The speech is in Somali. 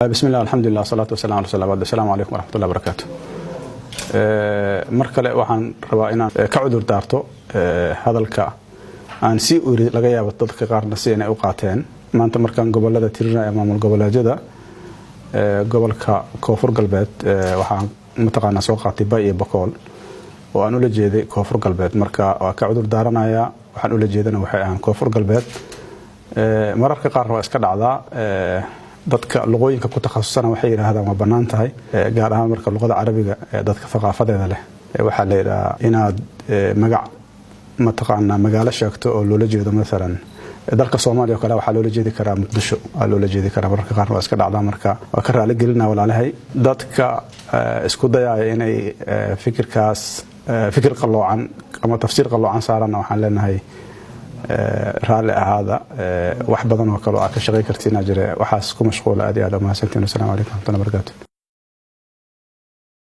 بسم الله الحمد لله والصلاة والسلام على رسول الله. السلام عليكم ورحمة الله وبركاته. markale waxaan rabaa inaan ka cudur daarto hadalka aan si uri laga yaabo dadka qaarna si inay u qaateen maanta markaan gobolada tirina maamul goboleedyada gobolka Koonfur Galbeed waxaan mataqaana soo qaatay Bay iyo Bakool oo aan ula jeeday Koonfur Galbeed marka waa ka cudur daaranaya waxaan ula jeedana waxay ahaan Koonfur Galbeed mararka qaar waa iska dhacdaa dadka luqooyinka ku takhasusana waxay yiraahdaan waa banaan tahay gaar ahaan marka luqada Carabiga dadka thaqaafadeeda leh waxa la yiraahdaa inaad magac mataqaana magaalo sheegto oo loola jeedo mesela dalka Soomaaliya kale waxa loola jeedi karaa Muqdisho loola jeedi karaa mararka qaar waa iska dhacdaa marka waa ka raali gelinaa walaalahay dadka isku dayaya inay fikirkaas fikir qaloocan ama tafsiir qaloocan saarana waxaan leenahay رالي هذا واحد بدن وكلو عكس شغل كرتينا جري وحاس كم مشغول أدي هذا ما سنتين والسلام عليكم ورحمة الله وبركاته.